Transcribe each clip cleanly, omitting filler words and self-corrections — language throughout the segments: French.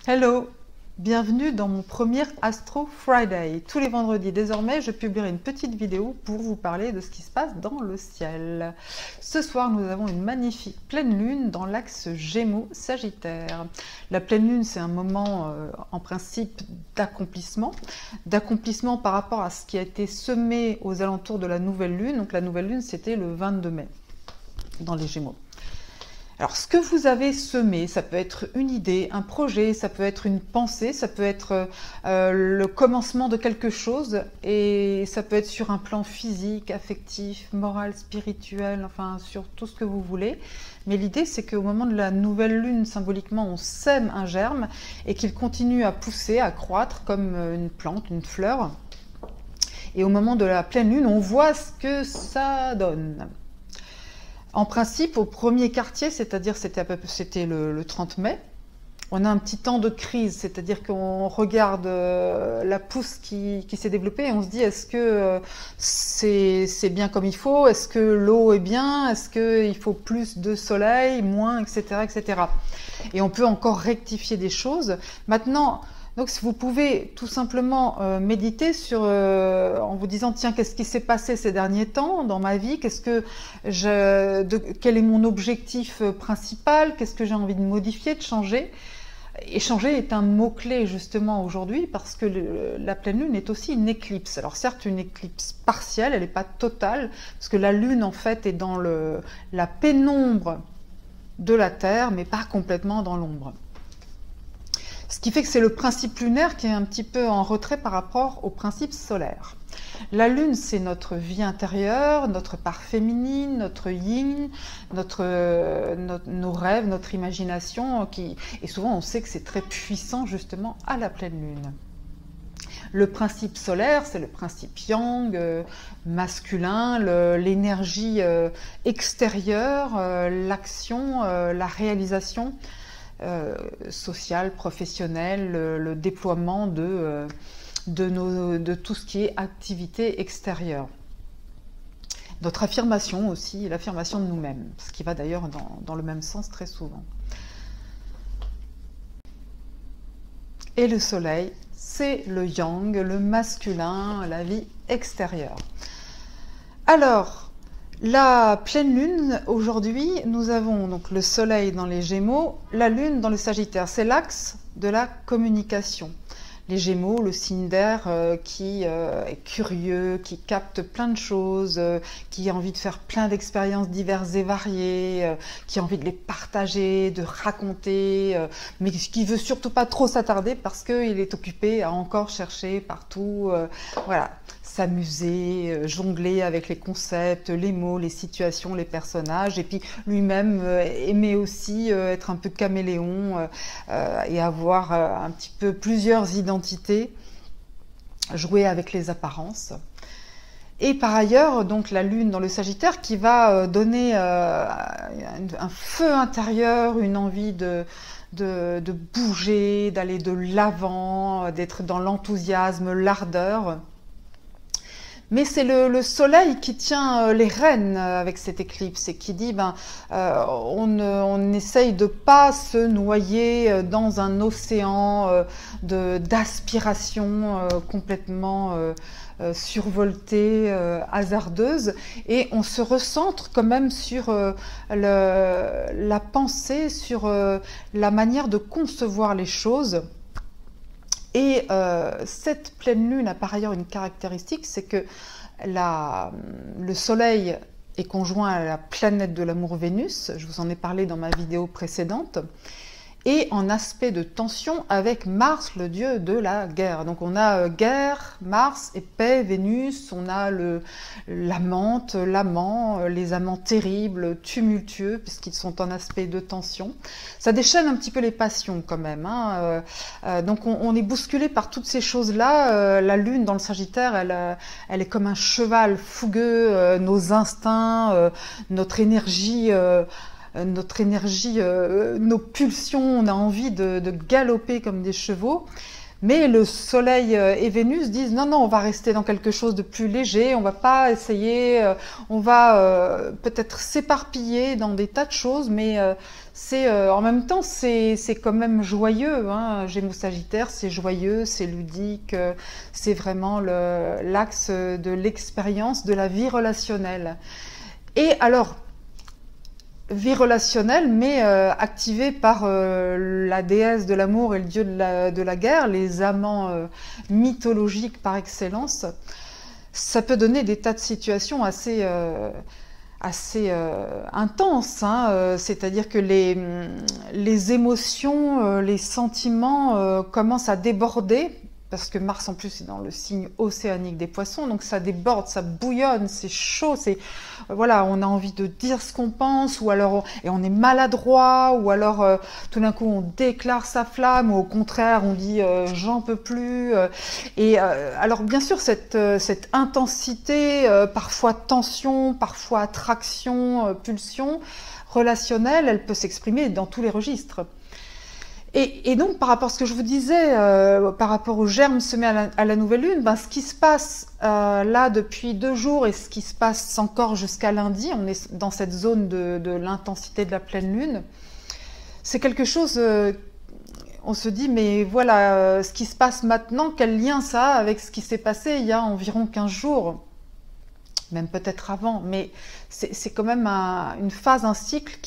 Hello, bienvenue dans mon premier Astro Friday. Tous les vendredis désormais, je publierai une petite vidéo pour vous parler de ce qui se passe dans le ciel. Ce soir, nous avons une magnifique pleine lune dans l'axe Gémeaux-Sagittaire. La pleine lune, c'est un moment en principe d'accomplissement par rapport à ce qui a été semé aux alentours de la nouvelle lune. Donc la nouvelle lune, c'était le 22 mai dans les Gémeaux. Alors, ce que vous avez semé, ça peut être une idée, un projet, ça peut être une pensée, ça peut être le commencement de quelque chose, et ça peut être sur un plan physique, affectif, moral, spirituel, enfin sur tout ce que vous voulez. Mais l'idée, c'est qu'au moment de la nouvelle lune, symboliquement, on sème un germe et qu'il continue à pousser, à croître comme une plante, une fleur. Et au moment de la pleine lune, on voit ce que ça donne. En principe, au premier quartier, c'est-à-dire c'était le 30 mai, on a un petit temps de crise, c'est-à-dire qu'on regarde la pousse qui s'est développée et on se dit est-ce que c'est bien comme il faut, est-ce que l'eau est bien, est-ce qu'il faut plus de soleil, moins, etc., etc. Et on peut encore rectifier des choses. Maintenant, donc vous pouvez tout simplement méditer sur, en vous disant tiens, qu'est-ce qui s'est passé ces derniers temps dans ma vie, quel est mon objectif principal, qu'est-ce que j'ai envie de modifier, de changer. Et changer est un mot-clé justement aujourd'hui parce que la pleine lune est aussi une éclipse. Alors certes une éclipse partielle, elle n'est pas totale, parce que la lune en fait est dans la pénombre de la Terre, mais pas complètement dans l'ombre. Ce qui fait que c'est le principe lunaire qui est un petit peu en retrait par rapport au principe solaire. La lune, c'est notre vie intérieure, notre part féminine, notre yin, nos rêves, notre imagination. Et souvent, on sait que c'est très puissant justement à la pleine lune. Le principe solaire, c'est le principe yang, masculin, l'énergie extérieure, l'action, la réalisation. Social, professionnel, le déploiement de tout ce qui est activité extérieure. Notre affirmation aussi, l'affirmation de nous-mêmes, ce qui va d'ailleurs dans le même sens très souvent. Et le soleil, c'est le yang, le masculin, la vie extérieure. Alors, la pleine lune, aujourd'hui, nous avons donc le soleil dans les Gémeaux, la lune dans le Sagittaire. C'est l'axe de la communication. Les Gémeaux, le signe d'air qui est curieux, qui capte plein de choses, qui a envie de faire plein d'expériences diverses et variées, qui a envie de les partager, de raconter, mais qui veut surtout pas trop s'attarder parce qu'il est occupé à encore chercher partout, voilà, s'amuser, jongler avec les concepts, les mots, les situations, les personnages, et puis lui-même aimer aussi être un peu caméléon et avoir un petit peu plusieurs identités, jouer avec les apparences. Et par ailleurs, donc la lune dans le Sagittaire qui va donner un feu intérieur, une envie de bouger, d'aller de l'avant, d'être dans l'enthousiasme, l'ardeur. Mais c'est le soleil qui tient les rênes avec cette éclipse et qui dit on essaye de ne pas se noyer dans un océan d'aspiration complètement survoltée, hasardeuse, et on se recentre quand même sur la pensée, sur la manière de concevoir les choses. Et cette pleine lune a par ailleurs une caractéristique, c'est que le soleil est conjoint à la planète de l'amour Vénus, je vous en ai parlé dans ma vidéo précédente, et en aspect de tension avec Mars, le dieu de la guerre. Donc on a guerre, Mars, et paix, Vénus, on a l'amante, l'amant, les amants terribles, tumultueux, puisqu'ils sont en aspect de tension. Ça déchaîne un petit peu les passions quand même, hein. Donc on est bousculé par toutes ces choses-là. La lune dans le Sagittaire, elle est comme un cheval fougueux, nos instincts, notre énergie, nos pulsions, on a envie de galoper comme des chevaux. Mais le Soleil et Vénus disent non, non, on va rester dans quelque chose de plus léger, on va pas essayer, on va peut-être s'éparpiller dans des tas de choses, mais en même temps, c'est quand même joyeux. Hein. Gémeaux Sagittaire, c'est joyeux, c'est ludique, c'est vraiment l'axe de l'expérience, de la vie relationnelle. Et alors, vie relationnelle, mais activée par la déesse de l'amour et le dieu de la guerre, les amants mythologiques par excellence, ça peut donner des tas de situations assez intenses. Hein, c'est-à-dire que les émotions, les sentiments commencent à déborder, parce que Mars en plus est dans le signe océanique des poissons, donc ça déborde, ça bouillonne, c'est chaud, voilà, on a envie de dire ce qu'on pense, ou alors et on est maladroit, ou alors tout d'un coup on déclare sa flamme, ou au contraire on dit j'en peux plus. Alors bien sûr cette intensité, parfois tension, parfois attraction, pulsion relationnelle, elle peut s'exprimer dans tous les registres. Et donc, par rapport à ce que je vous disais, par rapport aux germes semés à la nouvelle lune, ben, ce qui se passe là depuis 2 jours et ce qui se passe encore jusqu'à lundi, on est dans cette zone de l'intensité de la pleine lune, c'est quelque chose, on se dit, mais voilà, ce qui se passe maintenant, quel lien ça a avec ce qui s'est passé il y a environ 15 jours, même peut-être avant, mais c'est quand même une phase, un cycle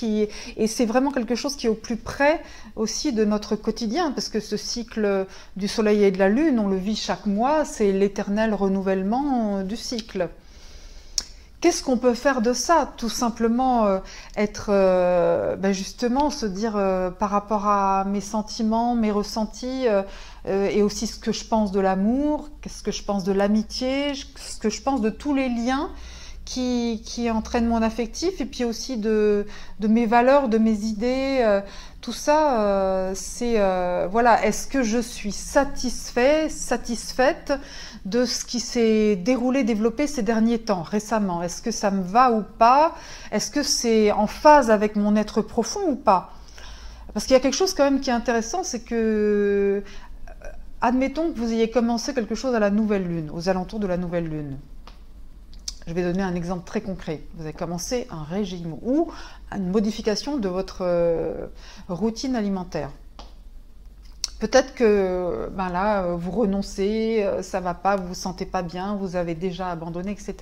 et c'est vraiment quelque chose qui est au plus près aussi de notre quotidien, parce que ce cycle du soleil et de la lune, on le vit chaque mois, c'est l'éternel renouvellement du cycle. Qu'est-ce qu'on peut faire de ça? Tout simplement être, justement, se dire par rapport à mes sentiments, mes ressentis, et aussi ce que je pense de l'amour, ce que je pense de l'amitié, ce que je pense de tous les liens qui entraînent mon affectif, et puis aussi de mes valeurs, de mes idées, tout ça, voilà, est-ce que je suis satisfaite de ce qui s'est déroulé, développé ces derniers temps, récemment? Est-ce que ça me va ou pas? Est-ce que c'est en phase avec mon être profond ou pas? Parce qu'il y a quelque chose quand même qui est intéressant, c'est que, admettons que vous ayez commencé quelque chose à la nouvelle lune, aux alentours de la nouvelle lune. Je vais donner un exemple très concret. Vous avez commencé un régime ou une modification de votre routine alimentaire. Peut-être que là, vous renoncez, ça ne va pas, vous ne vous sentez pas bien, vous avez déjà abandonné, etc.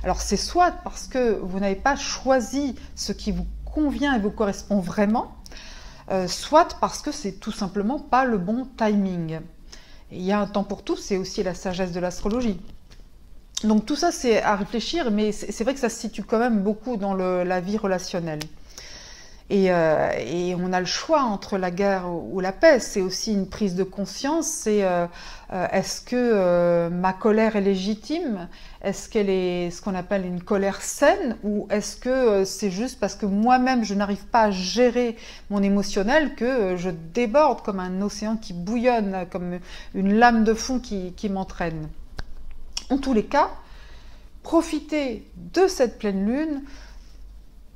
Alors c'est soit parce que vous n'avez pas choisi ce qui vous convient et vous correspond vraiment, soit parce que c'est tout simplement pas le bon timing. Et il y a un temps pour tout, c'est aussi la sagesse de l'astrologie. Donc tout ça, c'est à réfléchir, mais c'est vrai que ça se situe quand même beaucoup dans la vie relationnelle. Et on a le choix entre la guerre ou la paix. C'est aussi une prise de conscience. C'est est-ce que ma colère est légitime? Est-ce qu'elle est ce qu'on appelle une colère saine? Ou est-ce que c'est juste parce que moi-même, je n'arrive pas à gérer mon émotionnel que je déborde comme un océan qui bouillonne, comme une lame de fond qui m'entraîne? En tous les cas, profitez de cette pleine lune,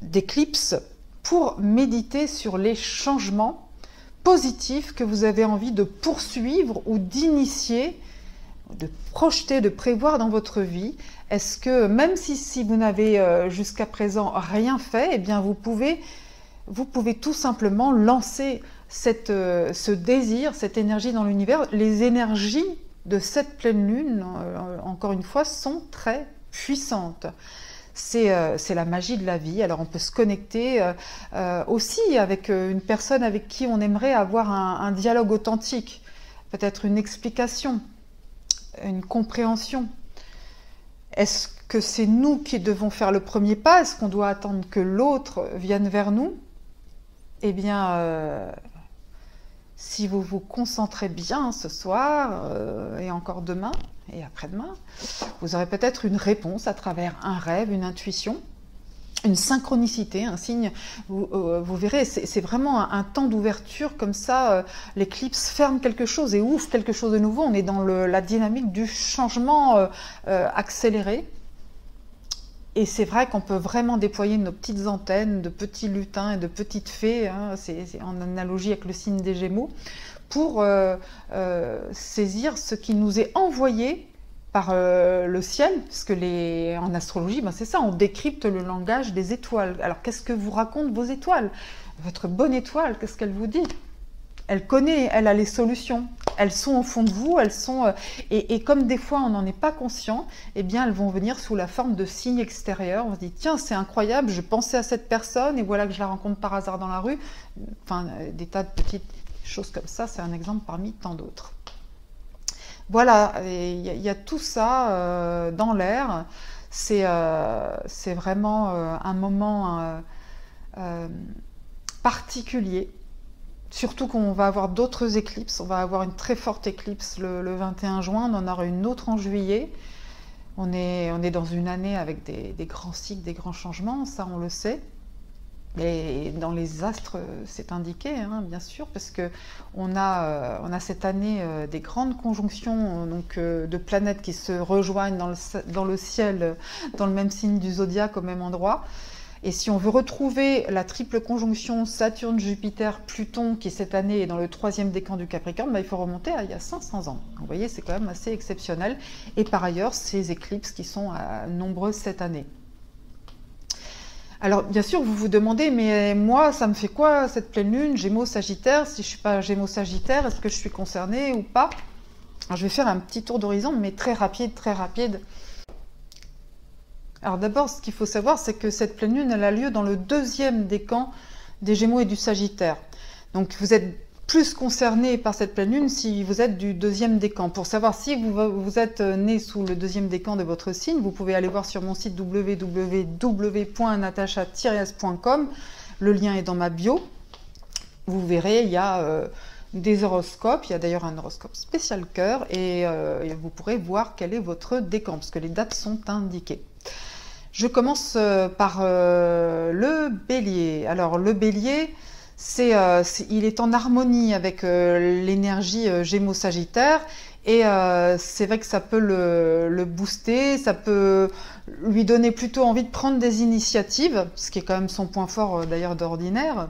d'éclipse, pour méditer sur les changements positifs que vous avez envie de poursuivre ou d'initier, de projeter, de prévoir dans votre vie. Est-ce que même si vous n'avez jusqu'à présent rien fait, eh bien vous pouvez tout simplement lancer ce désir, cette énergie dans l'univers. Les énergies de cette pleine lune, encore une fois, sont très puissantes. C'est la magie de la vie. Alors on peut se connecter aussi avec une personne avec qui on aimerait avoir un dialogue authentique, peut-être une explication, une compréhension. Est-ce que c'est nous qui devons faire le premier pas? Est-ce qu'on doit attendre que l'autre vienne vers nous? Eh bien, si vous vous concentrez bien ce soir et encore demain et après-demain, vous aurez peut-être une réponse à travers un rêve, une intuition, une synchronicité, un signe. Vous verrez, c'est vraiment un temps d'ouverture comme ça. L'éclipse ferme quelque chose et ouvre quelque chose de nouveau. On est dans la dynamique du changement accéléré. Et c'est vrai qu'on peut vraiment déployer nos petites antennes de petits lutins et de petites fées, hein, c'est en analogie avec le signe des Gémeaux, pour saisir ce qui nous est envoyé par le ciel, parce que en astrologie, ben c'est ça, on décrypte le langage des étoiles. Alors qu'est-ce que vous racontent vos étoiles? Votre bonne étoile, qu'est-ce qu'elle vous dit? Elle connaît, elle a les solutions. Elles sont au fond de vous, elles sont... et comme des fois on n'en est pas conscient, eh bien elles vont venir sous la forme de signes extérieurs. On se dit, tiens, c'est incroyable, je pensais à cette personne et voilà que je la rencontre par hasard dans la rue. Enfin, des tas de petites choses comme ça, c'est un exemple parmi tant d'autres. Voilà, il y a tout ça dans l'air. C'est vraiment un moment particulier. Surtout qu'on va avoir d'autres éclipses. On va avoir une très forte éclipse le 21 juin. On en aura une autre en juillet. On est dans une année avec des grands cycles, des grands changements. Ça, on le sait. Et dans les astres, c'est indiqué, hein, bien sûr, parce qu'on a cette année des grandes conjonctions donc, de planètes qui se rejoignent dans le ciel, dans le même signe du zodiaque, au même endroit. Et si on veut retrouver la triple conjonction Saturne, Jupiter, Pluton, qui cette année est dans le 3e décan du Capricorne, bah, il faut remonter à il y a 500 ans. Vous voyez, c'est quand même assez exceptionnel. Et par ailleurs, ces éclipses qui sont nombreuses cette année. Alors, bien sûr, vous vous demandez, mais moi, ça me fait quoi cette pleine lune, Gémeaux, Sagittaire? Si je ne suis pas Gémeaux, Sagittaire, est-ce que je suis concernée ou pas? Alors, je vais faire un petit tour d'horizon, mais très rapide, très rapide. Alors d'abord, ce qu'il faut savoir, c'est que cette pleine lune, elle a lieu dans le 2e décan des Gémeaux et du Sagittaire. Donc vous êtes plus concerné par cette pleine lune si vous êtes du 2e décan. Pour savoir si vous êtes né sous le 2e décan de votre signe, vous pouvez aller voir sur mon site www.natacha-s.com. Le lien est dans ma bio. Vous verrez, il y a des horoscopes. Il y a d'ailleurs un horoscope spécial cœur et vous pourrez voir quel est votre décan, parce que les dates sont indiquées. Je commence par le Bélier. Alors le Bélier, il est en harmonie avec l'énergie Gémeaux-Sagittaire et c'est vrai que ça peut le booster, ça peut lui donner plutôt envie de prendre des initiatives, ce qui est quand même son point fort d'ailleurs d'ordinaire.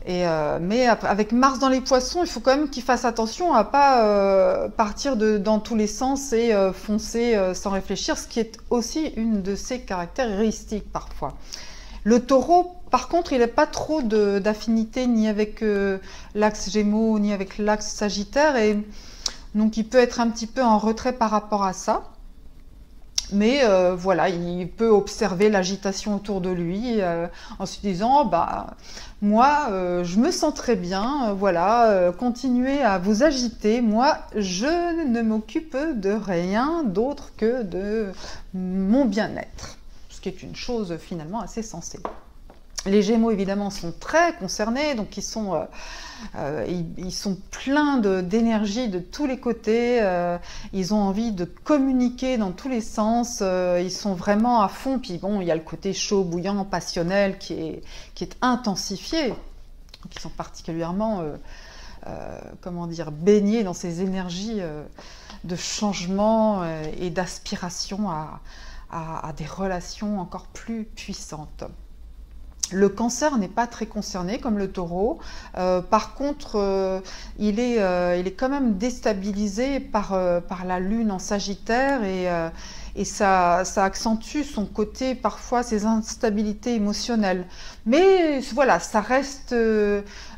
Mais avec Mars dans les Poissons, il faut quand même qu'il fasse attention à ne pas partir dans tous les sens et foncer sans réfléchir, ce qui est aussi une de ses caractéristiques parfois. Le Taureau, par contre, il n'a pas trop d'affinité ni avec l'axe Gémeaux ni avec l'axe Sagittaire, et donc il peut être un petit peu en retrait par rapport à ça. Mais voilà, il peut observer l'agitation autour de lui en se disant, bah, moi, je me sens très bien, voilà, continuez à vous agiter. Moi, je ne m'occupe de rien d'autre que de mon bien-être, ce qui est une chose finalement assez sensée. Les Gémeaux, évidemment, sont très concernés, donc ils sont pleins d'énergie de tous les côtés, ils ont envie de communiquer dans tous les sens, ils sont vraiment à fond, puis bon, il y a le côté chaud, bouillant, passionnel qui est intensifié, donc ils sont particulièrement, comment dire, baignés dans ces énergies de changement et d'aspiration à des relations encore plus puissantes. Le Cancer n'est pas très concerné comme le Taureau. Par contre, il est quand même déstabilisé par la Lune en Sagittaire et ça accentue son côté, parfois, ses instabilités émotionnelles. Mais voilà, ça reste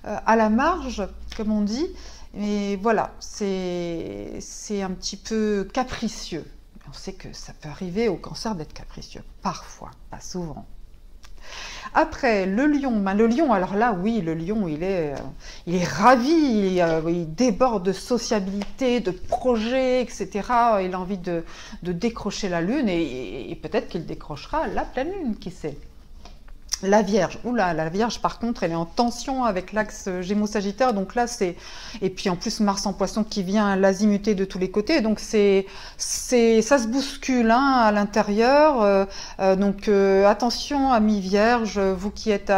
à la marge, comme on dit. Mais voilà, c'est un petit peu capricieux. On sait que ça peut arriver au Cancer d'être capricieux, parfois, pas souvent. Après, le Lion, le Lion, alors là, oui, le Lion, il est ravi, il déborde de sociabilité, de projets, etc. Il a envie de décrocher la Lune et peut-être qu'il décrochera la pleine Lune, qui sait. La Vierge, oula, la Vierge par contre, elle est en tension avec l'axe Gémeaux-Sagittaire, donc là c'est... Et puis en plus Mars en Poisson qui vient l'azimuter de tous les côtés, donc ça se bouscule hein, à l'intérieur, donc attention amis Vierges, vous qui êtes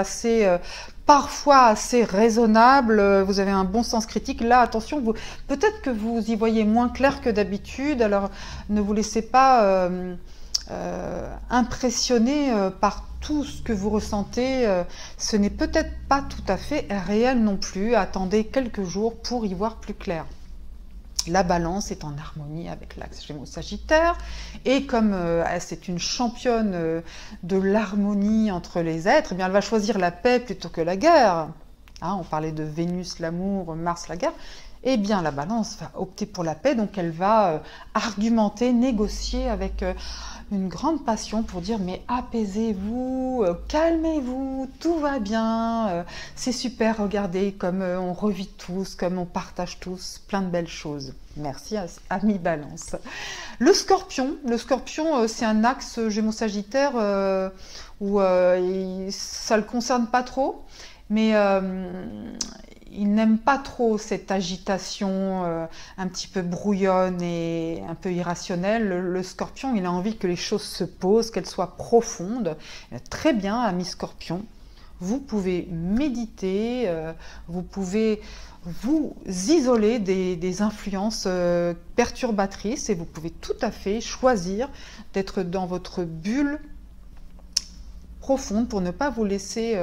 parfois assez raisonnable, vous avez un bon sens critique, là attention, peut-être que vous y voyez moins clair que d'habitude, alors ne vous laissez pas... impressionné par tout ce que vous ressentez. Ce n'est peut-être pas tout à fait réel non plus. Attendez quelques jours pour y voir plus clair. La balance est en harmonie avec l'axe Gémeaux-Sagittaire et comme c'est une championne de l'harmonie entre les êtres, eh bien elle va choisir la paix plutôt que la guerre. Hein, on parlait de Vénus, l'amour, Mars, la guerre. Eh bien, la balance va opter pour la paix, donc elle va argumenter, négocier avec une grande passion pour dire mais apaisez-vous, calmez-vous, tout va bien, c'est super, regardez comme on revit tous, comme on partage tous plein de belles choses. Merci ami Balance. Le Scorpion c'est un axe Gémeaux-Sagittaire où ça ne le concerne pas trop, mais il n'aime pas trop cette agitation un petit peu brouillonne et un peu irrationnelle. Le Scorpion, il a envie que les choses se posent, qu'elles soient profondes. Très bien, ami Scorpion, vous pouvez méditer, vous pouvez vous isoler des influences perturbatrices et vous pouvez tout à fait choisir d'être dans votre bulle profonde pour ne pas vous laisser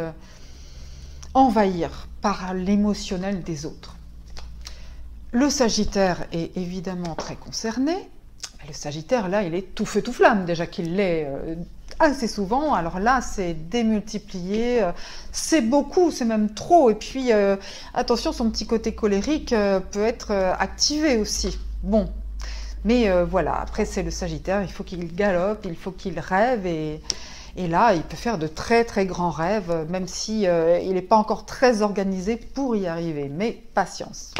envahir par l'émotionnel des autres. Le Sagittaire est évidemment très concerné. Le Sagittaire, là, il est tout feu, tout flamme, déjà qu'il l'est assez souvent. Alors là, c'est démultiplié, c'est beaucoup, c'est même trop. Et puis, attention, son petit côté colérique peut être activé aussi. Bon, mais voilà, après, c'est le Sagittaire, il faut qu'il galope, il faut qu'il rêve et là, il peut faire de très très grands rêves, même si il n'est pas encore très organisé pour y arriver. Mais patience.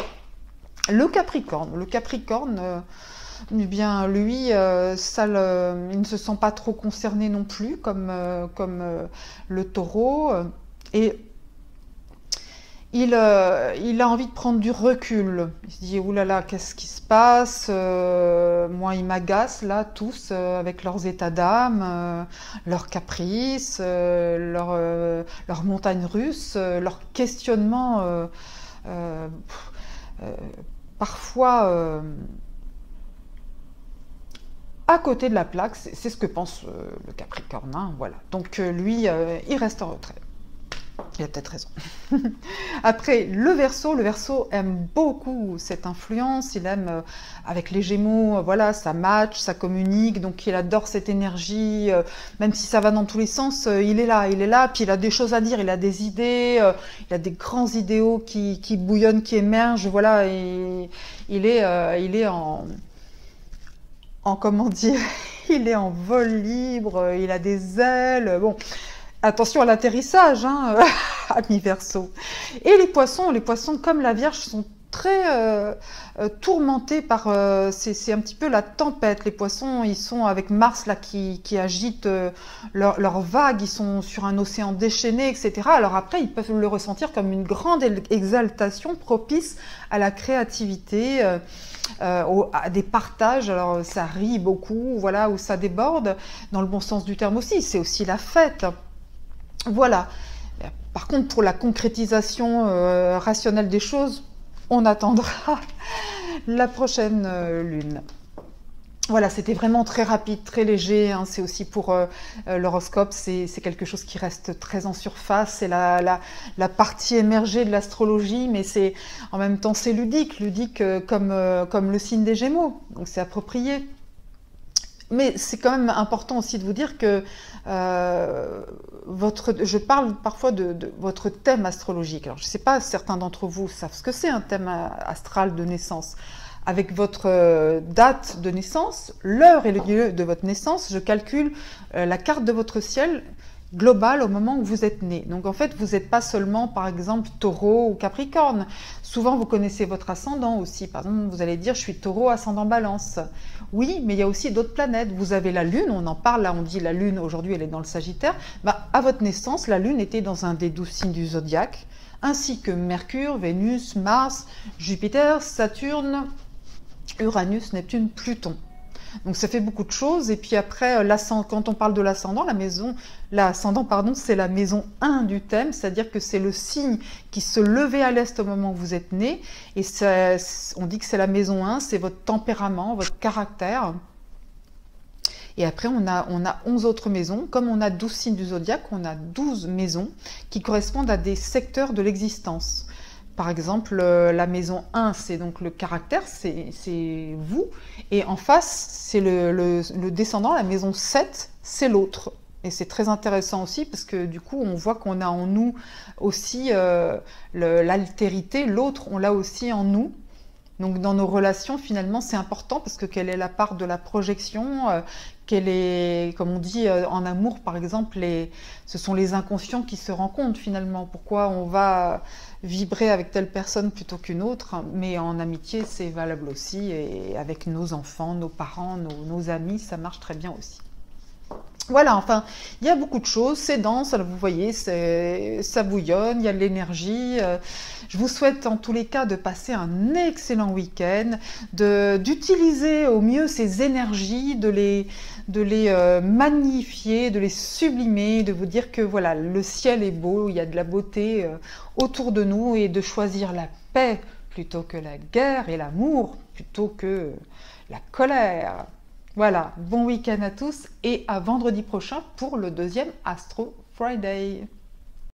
Le Capricorne, eh bien lui, il ne se sent pas trop concerné non plus, comme le Taureau. Et il a envie de prendre du recul. Il se dit, oulala, qu'est-ce qui se passe? Moi, ils m'agacent, là, tous, avec leurs états d'âme, leurs caprices, leurs montagnes russes, leurs questionnements, parfois à côté de la plaque. C'est ce que pense le Capricorne. Hein, voilà. Donc, lui, il reste en retrait. Il a peut-être raison. Après, le Verseau aime beaucoup cette influence. Il aime, avec les Gémeaux, voilà, ça match, ça communique. Donc, il adore cette énergie. Même si ça va dans tous les sens, il est là. Puis, il a des choses à dire, il a des idées. Il a des grands idéaux qui bouillonnent, qui émergent. Voilà, et il est en comment dire, il est en vol libre. Il a des ailes. Bon. Attention à l'atterrissage, hein, ami Verseau. Et les poissons, comme la Vierge, sont très tourmentés par... c'est un petit peu la tempête. Les poissons, ils sont avec Mars là, qui agite leurs vagues, ils sont sur un océan déchaîné, etc. Alors après, ils peuvent le ressentir comme une grande exaltation propice à la créativité, à des partages. Alors ça rit beaucoup, voilà, ou ça déborde, dans le bon sens du terme aussi. C'est aussi la fête. Voilà. Par contre, pour la concrétisation rationnelle des choses, on attendra la prochaine lune. Voilà, c'était vraiment très rapide, très léger. Hein. C'est aussi pour l'horoscope, c'est quelque chose qui reste très en surface. C'est la partie émergée de l'astrologie, mais c'est en même temps c'est ludique comme le signe des Gémeaux. Donc c'est approprié. Mais c'est quand même important aussi de vous dire que je parle parfois de votre thème astrologique. Alors, je ne sais pas, certains d'entre vous savent ce que c'est un thème astral de naissance. Avec votre date de naissance, l'heure et le lieu de votre naissance, je calcule la carte de votre ciel globale au moment où vous êtes né. Donc en fait, vous n'êtes pas seulement, par exemple, Taureau ou Capricorne. Souvent, vous connaissez votre ascendant aussi. Par exemple, vous allez dire, je suis Taureau, ascendant Balance. Oui, mais il y a aussi d'autres planètes. Vous avez la Lune, on en parle, là on dit la Lune, aujourd'hui elle est dans le Sagittaire. Bah, à votre naissance, la Lune était dans un des 12 signes du zodiaque, ainsi que Mercure, Vénus, Mars, Jupiter, Saturne, Uranus, Neptune, Pluton. Donc ça fait beaucoup de choses. Et puis après, quand on parle de l'ascendant, l'ascendant, c'est la maison 1 du thème, c'est-à-dire que c'est le signe qui se levait à l'est au moment où vous êtes né. Et on dit que c'est la maison 1, c'est votre tempérament, votre caractère. Et après, on a 11 autres maisons. Comme on a 12 signes du zodiaque, on a 12 maisons qui correspondent à des secteurs de l'existence. Par exemple, la maison 1, c'est donc le caractère, c'est vous. Et en face, c'est le descendant, la maison 7, c'est l'autre. Et c'est très intéressant aussi parce que du coup, on voit qu'on a en nous aussi l'altérité, l'autre, on l'a aussi en nous. Donc dans nos relations, finalement, c'est important parce que quelle est la part de la projection, quelle est, comme on dit en amour, par exemple, ce sont les inconscients qui se rencontrent finalement. Pourquoi on va vibrer avec telle personne plutôt qu'une autre, mais en amitié, c'est valable aussi, et avec nos enfants, nos parents, nos amis, ça marche très bien aussi. Voilà, enfin, il y a beaucoup de choses, c'est dense, vous voyez, ça bouillonne, il y a de l'énergie. Je vous souhaite en tous les cas de passer un excellent week-end, d'utiliser au mieux ces énergies, de les magnifier, de les sublimer, de vous dire que voilà, le ciel est beau, il y a de la beauté autour de nous, et de choisir la paix plutôt que la guerre, et l'amour plutôt que la colère. Voilà, bon week-end à tous et à vendredi prochain pour le deuxième Astro Friday.